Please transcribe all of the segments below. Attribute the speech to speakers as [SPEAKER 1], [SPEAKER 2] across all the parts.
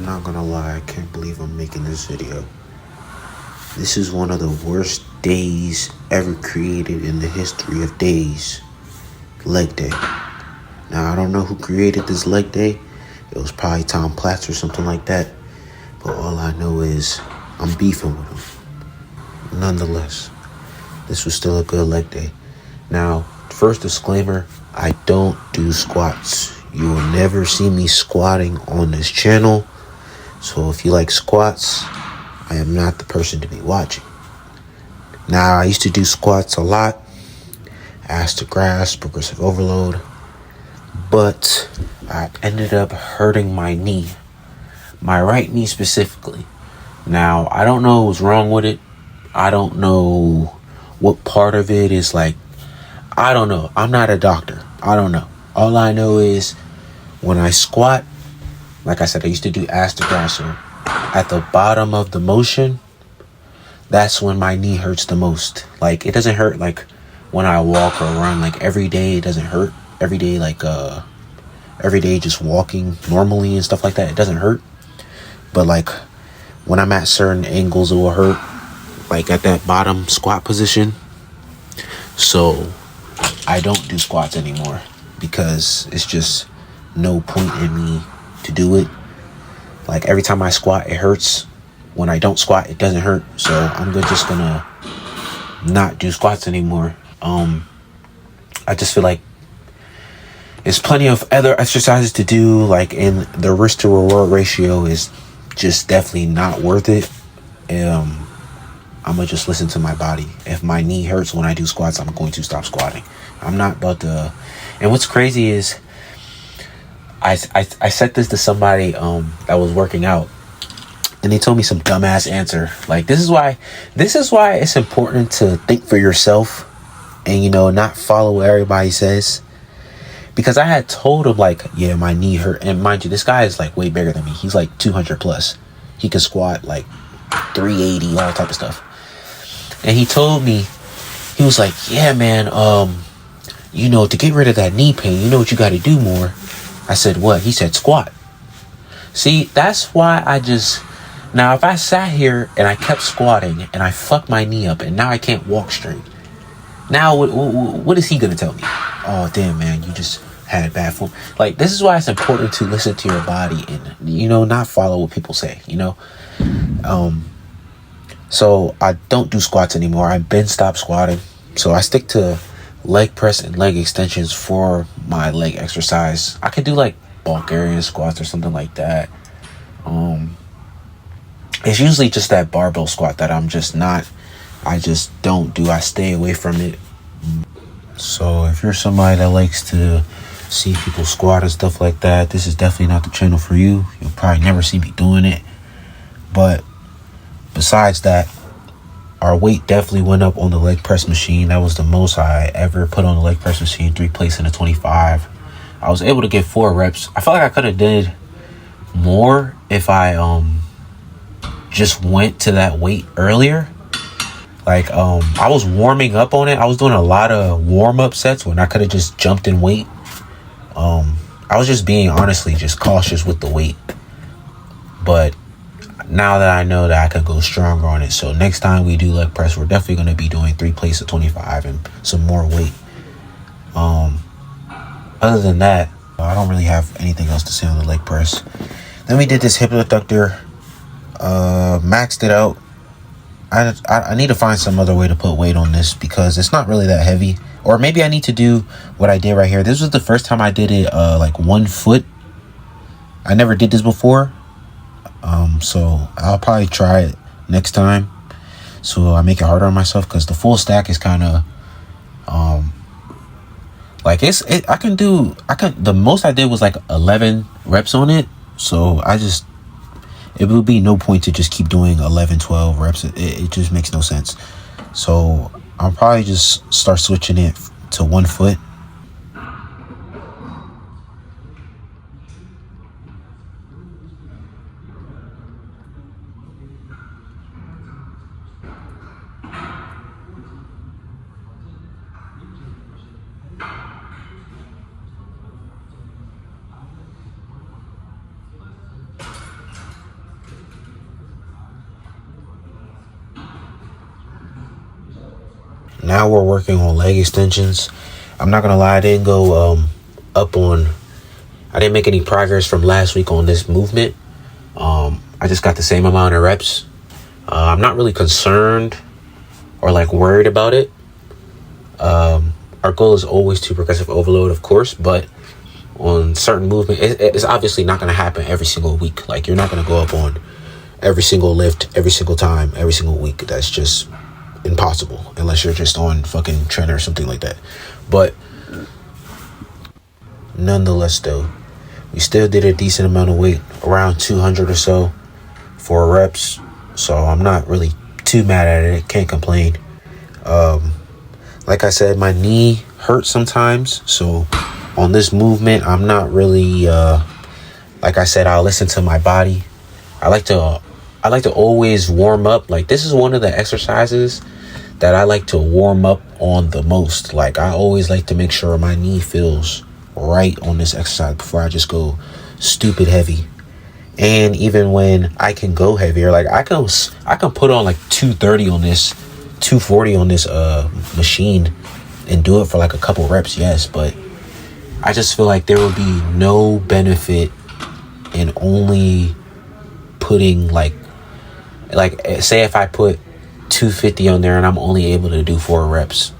[SPEAKER 1] not gonna lie, I can't believe I'm making this video. This is one of the worst days ever created in the history of days. Leg day. Now, I don't know who created this leg day. It was probably Tom Platz or something like that. But all I know is I'm beefing with him. Nonetheless, this was still a good leg day. Now, first disclaimer, I don't do squats. You will never see me squatting on this channel. So if you like squats, I am not the person to be watching. Now, I used to do squats a lot. Ass to grass, progressive overload. But I ended up hurting my knee. My right knee specifically. Now, I don't know what's wrong with it. I don't know what part of it is like. I don't know. I'm not a doctor. I don't know. All I know is when I squat, like I said, I used to do ass to grass. So at the bottom of the motion, that's when my knee hurts the most. Like, it doesn't hurt like when I walk or run. Like, every day it doesn't hurt. Every day, like, every day just walking normally and stuff like that, it doesn't hurt. But, like, when I'm at certain angles, it will hurt. Like, at that bottom squat position. So I don't do squats anymore because it's just no point in me to do it. Like, every time I squat, it hurts. When I don't squat, it doesn't hurt. So I'm just gonna not do squats anymore. I just feel like there's plenty of other exercises to do. Like, in the risk to reward ratio is just definitely not worth it. I'm gonna just listen to my body. If my knee hurts when I do squats, I'm going to stop squatting. I'm not about to. And what's crazy is I said this to somebody that was working out, and they told me some dumbass answer. Like, this is why it's important to think for yourself and, you know, not follow what everybody says. Because I had told him, like, yeah, my knee hurt. And mind you, this guy is like way bigger than me. He's like 200 plus. He can squat like 380, all that type of stuff. And he told me, he was like, yeah, man, you know, to get rid of that knee pain, you know what you got to do more? I said, what? He said, squat. See, that's why now if I sat here and I kept squatting and I fucked my knee up and now I can't walk straight, now what is he going to tell me? Oh, damn, man, you just had bad form. Like, this is why it's important to listen to your body and, you know, not follow what people say, you know? So I don't do squats anymore. I've been stopped squatting. So I stick to leg press and leg extensions for my leg exercise. I could do like Bulgarian squats or something like that. It's usually just that barbell squat that I just don't do. I stay away from it. So if you're somebody that likes to see people squat and stuff like that, this is definitely not the channel for you. You'll probably never see me doing it. But besides that, our weight definitely went up on the leg press machine. That was the most I ever put on the leg press machine, 3 plates and a 25. I was able to get 4 reps. I felt like I could have did more if I just went to that weight earlier. Like, I was warming up on it. I was doing a lot of warm-up sets when I could have just jumped in weight. I was just being, honestly, just cautious with the weight. But now that I know that I could go stronger on it, so next time we do leg press, we're definitely going to be doing 3 plates of 25 and some more weight. Other than that, I don't really have anything else to say on the leg press. Then we did this hip abductor, maxed it out. I need to find some other way to put weight on this because it's not really that heavy. Or maybe I need to do what I did right here. This was the first time I did it like 1 foot. I never did this before. So I'll probably try it next time. So I make it harder on myself because the full stack is kind of like the most I did was like 11 reps on it. So it would be no point to just keep doing 11, 12 reps. It just makes no sense. So I'll probably just start switching it to 1 foot. now we're working on leg extensions. I'm not gonna lie, I didn't go I didn't make any progress from last week on this movement. I just got the same amount of reps. I'm not really concerned or like worried about it. Our goal is always to progressive overload, of course, but on certain movement, it's obviously not going to happen every single week. Like, you're not going to go up on every single lift, every single time, every single week. That's just impossible unless you're just on fucking trainer or something like that. But nonetheless, though, we still did a decent amount of weight, around 200 or so for reps. So I'm not really too mad at it. Can't complain. Like I said, my knee hurts sometimes. So on this movement, I'm not really, like I said, I'll listen to my body. I like to always warm up. Like, this is one of the exercises that I like to warm up on the most. Like, I always like to make sure my knee feels right on this exercise before I just go stupid heavy. And even when I can go heavier, like I can put on like 230 on this, 240 on this machine and do it for like a couple reps, yes, but I just feel like there would be no benefit in only putting like say if I put 250 on there and I'm only able to do 4 reps.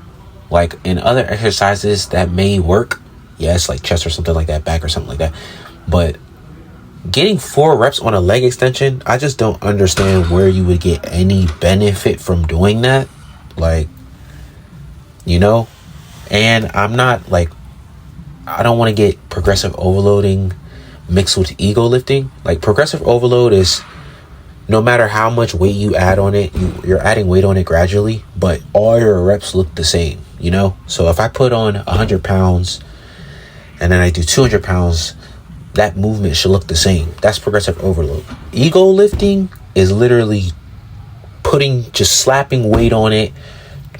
[SPEAKER 1] Like in other exercises that may work, yes, like chest or something like that, back or something like that, but getting 4 reps on a leg extension, I just don't understand where you would get any benefit from doing that. Like, you know, and I'm not like, I don't want to get progressive overloading mixed with ego lifting. Like, progressive overload is no matter how much weight you add on it, you're adding weight on it gradually, but all your reps look the same, you know? So if I put on 100 pounds and then I do 200 pounds, that movement should look the same. That's progressive overload. Ego lifting is literally just slapping weight on it,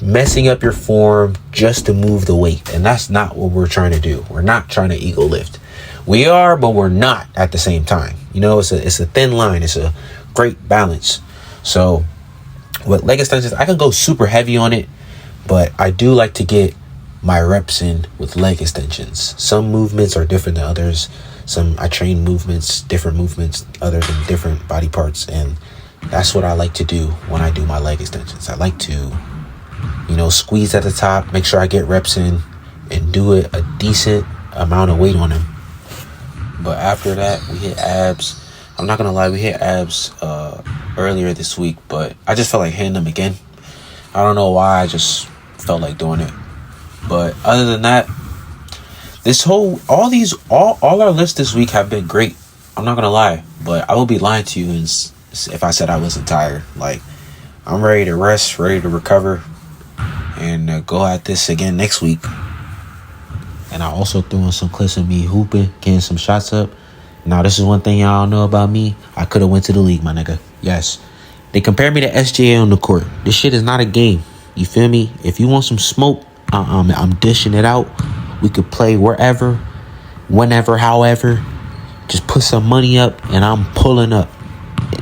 [SPEAKER 1] messing up your form just to move the weight. And that's not what we're trying to do. We're not trying to ego lift. We are, but we're not at the same time. You know, it's a thin line. It's a great balance. So with leg extensions, I can go super heavy on it, but I do like to get my reps in with leg extensions. Some movements are different than others. I train different movements other than different body parts, and that's what I like to do when I do my leg extensions. I like to, squeeze at the top, make sure I get reps in, and do it a decent amount of weight on them. But after that, we hit abs. I'm not gonna lie, we hit abs earlier this week, but I just felt like hitting them again. I don't know why, I just felt like doing it. But other than that, all our lifts this week have been great. I'm not gonna lie, but I will be lying to you if I said I wasn't tired. Like, I'm ready to rest, ready to recover, and go at this again next week. And I also threw in some clips of me hooping, getting some shots up. Now, this is one thing y'all know about me. I could have went to the league, my nigga. Yes. They compare me to SGA on the court. This shit is not a game. You feel me? If you want some smoke, I'm dishing it out. We could play wherever, whenever, however. Just put some money up and I'm pulling up.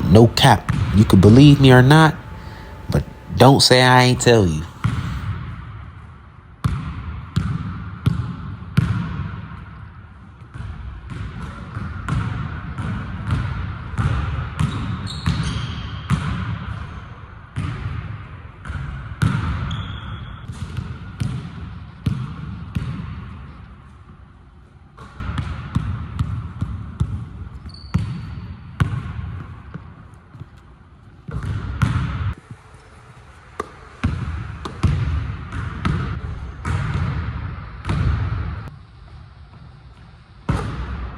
[SPEAKER 1] No cap. You could believe me or not, but don't say I ain't tell you.